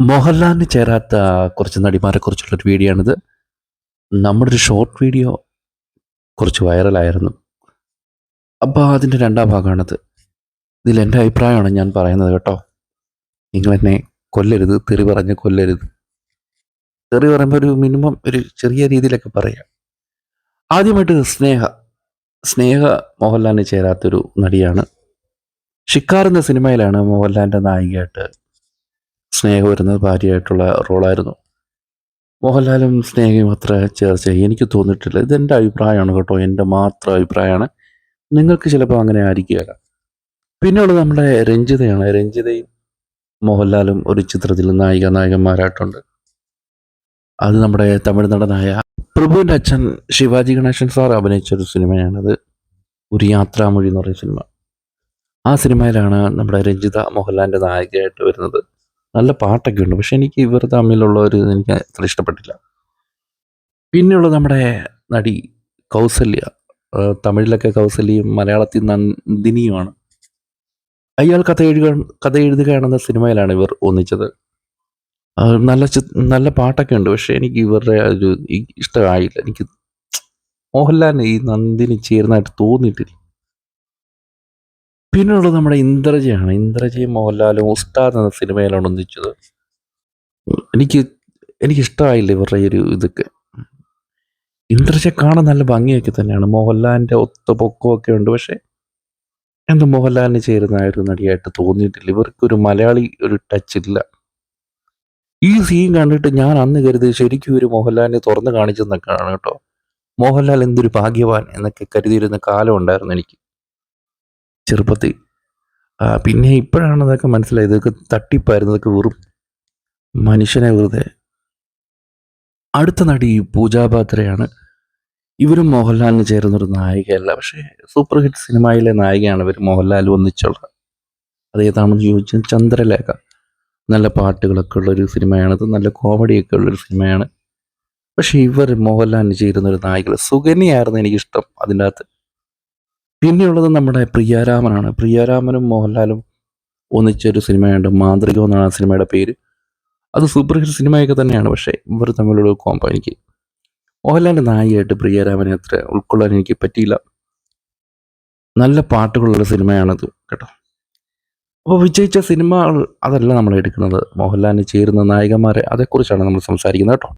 മോഹൻലാലിന് ചേരാത്ത കുറച്ച് നടിമാരെക്കുറിച്ചുള്ളൊരു വീഡിയോ ആണിത്. നമ്മുടെ ഒരു ഷോർട്ട് വീഡിയോ കുറച്ച് വൈറലായിരുന്നു. അപ്പോൾ അതിൻ്റെ രണ്ടാം ഭാഗമാണിത്. ഇതിൽ എൻ്റെ അഭിപ്രായമാണ് ഞാൻ പറയുന്നത് കേട്ടോ. നിങ്ങളെന്നെ കൊല്ലരുത്, തെറി പറഞ്ഞ് കൊല്ലരുത്. തെറി പറയുമ്പോൾ ഒരു മിനിമം ഒരു ചെറിയ രീതിയിലൊക്കെ പറയാം. ആദ്യമായിട്ട് സ്നേഹ മോഹൻലാലിന് ചേരാത്തൊരു നടിയാണ്. ഷിക്കാർ എന്ന സിനിമയിലാണ് മോഹൻലാലിൻ്റെ നായികയായിട്ട് സ്നേഹ വരുന്നത്. ഭാര്യയായിട്ടുള്ള റോളായിരുന്നു. മോഹൻലാലും സ്നേഹയും അത്ര ചേർച്ച എനിക്ക് തോന്നിയിട്ടില്ല. ഇതെൻ്റെ അഭിപ്രായമാണ് കേട്ടോ, എൻ്റെ മാത്രം അഭിപ്രായമാണ്. നിങ്ങൾക്ക് ചിലപ്പോൾ അങ്ങനെ ആയിരിക്കുകയില്ല. പിന്നെയുള്ളത് നമ്മുടെ രഞ്ജിതയാണ്. രഞ്ജിതയും മോഹൻലാലും ഒരു ചിത്രത്തിൽ നായകന്മാരായിട്ടുണ്ട്. അത് നമ്മുടെ തമിഴ് നടനായ പ്രഭുവിൻ്റെ അച്ഛൻ ശിവാജി ഗണേശൻ സാർ അഭിനയിച്ചൊരു സിനിമയാണത്. ഒരു യാത്രാമൊഴി എന്ന് പറയുന്ന സിനിമ. ആ സിനിമയിലാണ് നമ്മുടെ രഞ്ജിത മോഹൻലാലിൻ്റെ നായികയായിട്ട് വരുന്നത്. നല്ല പാട്ടൊക്കെ ഉണ്ട്, പക്ഷെ എനിക്ക് ഇവർ തമ്മിലുള്ള ഒരു എനിക്ക് അത്ര ഇഷ്ടപ്പെട്ടില്ല. പിന്നെയുള്ളത് നമ്മുടെ നടി കൗസല്യ. തമിഴിലൊക്കെ കൗസല്യയും മലയാളത്തിൽ നന്ദിനിയുമാണ്. അയാൾ കഥ എഴുതുകയാണെന്ന സിനിമയിലാണ് ഇവർ ഒന്നിച്ചത്. നല്ല നല്ല പാട്ടൊക്കെ ഉണ്ട്, പക്ഷെ എനിക്ക് ഇവരുടെ ഒരു ഇഷ്ടമായില്ല. എനിക്ക് മോഹൻലാലിന് ഈ നന്ദിനി ചേർന്നതായിട്ട് തോന്നിയിട്ടില്ല. പിന്നെയുള്ളത് നമ്മുടെ ഇന്ദ്രജയാണ്. ഇന്ദ്രജയും മോഹൻലാലും ഉസ്താദ് എന്ന സിനിമയിലാണ് ഒന്നിച്ചത്. എനിക്കിഷ്ടമായില്ല ഇവരുടെ ഒരു ഇതൊക്കെ. ഇന്ദ്രജ കാണാൻ നല്ല ഭംഗിയൊക്കെ തന്നെയാണ്. മോഹൻലാലിൻ്റെ ഒത്ത പൊക്കമൊക്കെ ഉണ്ട്, പക്ഷേ എന്താ മോഹൻലാലിന് ചേരുന്ന ഒരു നടിയായിട്ട് തോന്നിയിട്ടില്ല. ഇവർക്കൊരു മലയാളി ഒരു ടച്ച് ഇല്ല. ഈ സീൻ കണ്ടിട്ട് ഞാൻ അന്ന് കരുതി ശരിക്കും ഒരു മോഹൻലാലിനെ തുറന്ന് കാണിച്ചെന്നൊക്കെയാണ് കേട്ടോ. മോഹൻലാൽ എന്തൊരു ഭാഗ്യവാൻ എന്നൊക്കെ കരുതിയിരുന്ന കാലം ഉണ്ടായിരുന്നു എനിക്ക് ചെറുപ്പത്തിൽ. പിന്നെ ഇപ്പോഴാണ് അതൊക്കെ മനസ്സിലായത്. ഇതൊക്കെ തട്ടിപ്പായിരുന്നു, ഇതൊക്കെ വെറും മനുഷ്യനെ വെറുതെ. അടുത്ത നടി പൂജാ ബാത്രയാണ്. ഇവരും മോഹൻലാലിന് ചേരുന്നൊരു നായികയല്ല, പക്ഷേ സൂപ്പർ ഹിറ്റ് സിനിമയിലെ നായികയാണ് ഇവർ മോഹൻലാൽ ഒന്നിച്ചുള്ളത്. അതേതാണെന്ന് ചോദിച്ചാൽ ചന്ദ്രലേഖ. നല്ല പാട്ടുകളൊക്കെ ഉള്ളൊരു സിനിമയാണത്, നല്ല കോമഡിയൊക്കെ ഉള്ളൊരു സിനിമയാണ്. പക്ഷേ ഇവർ മോഹൻലാലിന് ചേരുന്നൊരു നായിക സുകന്യയായിരുന്നു എനിക്കിഷ്ടം അതിൻ്റെ അകത്ത്. പിന്നെയുള്ളത് നമ്മുടെ പ്രിയാരാമനാണ്. പ്രിയാരാമനും മോഹൻലാലും ഒന്നിച്ചൊരു സിനിമയുണ്ട്, മാന്ത്രികം എന്നാണ് ആ സിനിമയുടെ പേര്. അത് സൂപ്പർ ഹിറ്റ് സിനിമയൊക്കെ തന്നെയാണ്, പക്ഷേ ഇവർ തമ്മിലുള്ള കോമ്പോ എനിക്ക് മോഹൻലാലിൻ്റെ നായികയായിട്ട് പ്രിയരാമനെ അത്ര ഉൾക്കൊള്ളാൻ എനിക്ക് പറ്റിയില്ല. നല്ല പാട്ടുകളുള്ള സിനിമയാണത് കേട്ടോ. അപ്പോൾ വിജയിച്ച സിനിമകൾ അതല്ല നമ്മൾ എടുക്കുന്നത്. മോഹൻലാലിന് ചേരുന്ന നായകന്മാരെ അതേക്കുറിച്ചാണ് നമ്മൾ സംസാരിക്കുന്നത് കേട്ടോ.